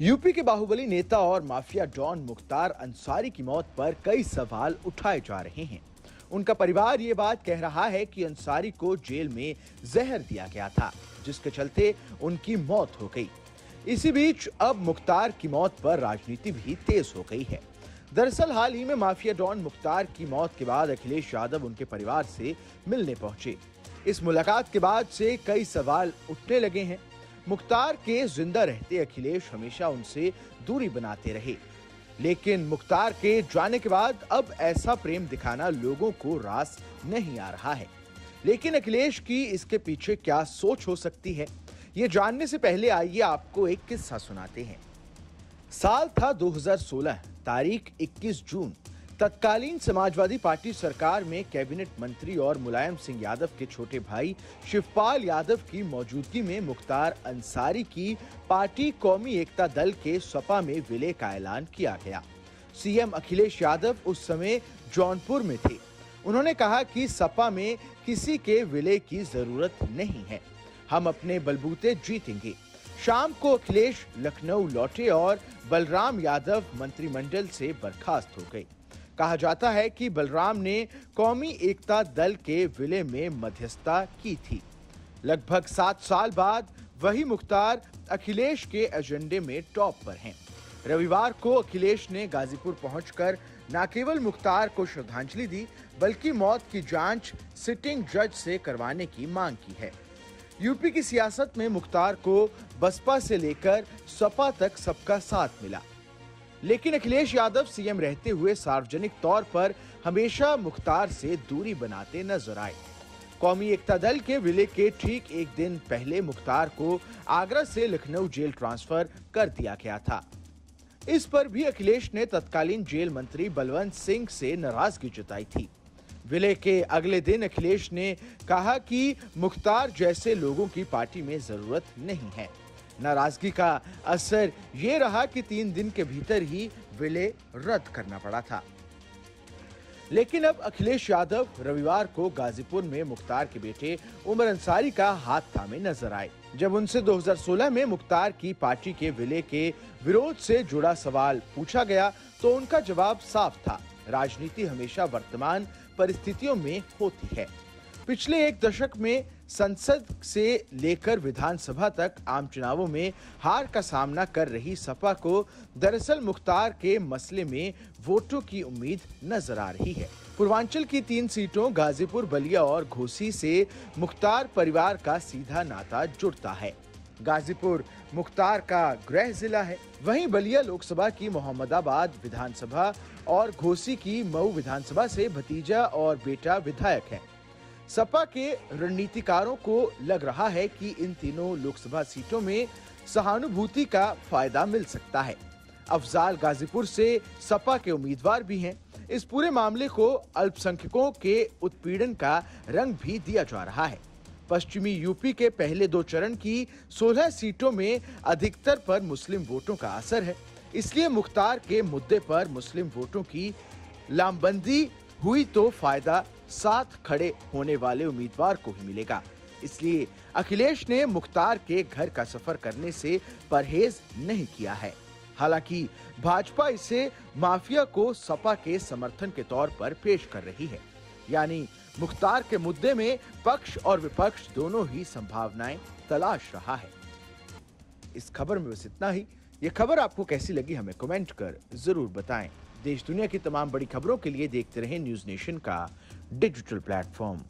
UP के बाहुबली नेता और माफिया डॉन मुख्तार अंसारी की मौत पर कई सवाल उठाए जा रहे हैं। उनका परिवार ये बात कह रहा है कि अंसारी को जेल में जहर दिया गया था, जिसके चलते उनकी मौत हो गई। इसी बीच अब मुख्तार की मौत पर राजनीति भी तेज हो गई है। दरअसल हाल ही में माफिया डॉन मुख्तार की मौत के बाद अखिलेश यादव उनके परिवार से मिलने पहुंचे। इस मुलाकात के बाद से कई सवाल उठने लगे हैं। मुख्तार के जिंदा रहते अखिलेश हमेशा उनसे दूरी बनाते रहे, लेकिन मुख्तार के जाने के बाद अब ऐसा प्रेम दिखाना लोगों को रास नहीं आ रहा है। लेकिन अखिलेश की इसके पीछे क्या सोच हो सकती है, ये जानने से पहले आइए आपको एक किस्सा सुनाते हैं। साल था 2016, तारीख 21 जून। तत्कालीन समाजवादी पार्टी सरकार में कैबिनेट मंत्री और मुलायम सिंह यादव के छोटे भाई शिवपाल यादव की मौजूदगी में मुख्तार अंसारी की पार्टी कौमी एकता दल के सपा में विलय का ऐलान किया गया। सीएम अखिलेश यादव उस समय जौनपुर में थे। उन्होंने कहा कि सपा में किसी के विलय की जरूरत नहीं है, हम अपने बलबूते जीतेंगे। शाम को अखिलेश लखनऊ लौटे और बलराम यादव मंत्रिमंडल से बर्खास्त हो गए। कहा जाता है कि बलराम ने कौमी एकता दल के विलय में मध्यस्थता की थी। लगभग 7 साल बाद वही मुख्तार अखिलेश के एजेंडे में टॉप पर हैं। रविवार को अखिलेश ने गाजीपुर पहुंचकर न केवल मुख्तार को श्रद्धांजलि दी, बल्कि मौत की जांच सिटिंग जज से करवाने की मांग की है। यूपी की सियासत में मुख्तार को बसपा से लेकर सपा तक सबका साथ मिला, लेकिन अखिलेश यादव सीएम रहते हुए सार्वजनिक तौर पर हमेशा मुख्तार से दूरी बनाते नजर आए। कौमी एकता दल के विलय के ठीक एक दिन पहले मुख्तार को आगरा से लखनऊ जेल ट्रांसफर कर दिया गया था। इस पर भी अखिलेश ने तत्कालीन जेल मंत्री बलवंत सिंह से नाराजगी जताई थी। विलय के अगले दिन अखिलेश ने कहा कि मुख्तार जैसे लोगों की पार्टी में जरूरत नहीं है। नाराजगी का असर ये रहा कि 3 दिन के भीतर ही विलय रद्द करना पड़ा था। लेकिन अब अखिलेश यादव रविवार को गाजीपुर में मुख्तार के बेटे उमर अंसारी का हाथ थामे नजर आए। जब उनसे 2016 में मुख्तार की पार्टी के विलय के विरोध से जुड़ा सवाल पूछा गया तो उनका जवाब साफ था, राजनीति हमेशा वर्तमान परिस्थितियों में होती है। पिछले एक दशक में संसद से लेकर विधानसभा तक आम चुनावों में हार का सामना कर रही सपा को दरअसल मुख्तार के मसले में वोटों की उम्मीद नजर आ रही है। पूर्वांचल की 3 सीटों गाजीपुर, बलिया और घोसी से मुख्तार परिवार का सीधा नाता जुड़ता है। गाजीपुर मुख्तार का गृह जिला है, वहीं बलिया लोकसभा की मोहम्मदाबाद विधानसभा और घोसी की मऊ विधानसभा से भतीजा और बेटा विधायक है। सपा के रणनीतिकारों को लग रहा है कि इन तीनों लोकसभा सीटों में सहानुभूति का फायदा मिल सकता है। अफजाल गाजीपुर से सपा के उम्मीदवार भी हैं। इस पूरे मामले को अल्पसंख्यकों के उत्पीड़न का रंग भी दिया जा रहा है। पश्चिमी यूपी के पहले 2 चरण की 16 सीटों में अधिकतर पर मुस्लिम वोटों का असर है, इसलिए मुख्तार के मुद्दे पर मुस्लिम वोटों की लामबंदी हुई तो फायदा साथ खड़े होने वाले उम्मीदवार को ही मिलेगा। इसलिए अखिलेश ने मुख्तार के घर का सफर करने से परहेज नहीं किया है। हालांकि भाजपा इसे माफिया को सपा के समर्थन के तौर पर पेश कर रही है, यानी मुख्तार के मुद्दे में पक्ष और विपक्ष दोनों ही संभावनाएं तलाश रहा है। इस खबर में बस इतना ही। ये खबर आपको कैसी लगी हमें कमेंट कर जरूर बताएं। देश दुनिया की तमाम बड़ी खबरों के लिए देखते रहें न्यूज़ नेशन का डिजिटल प्लेटफॉर्म।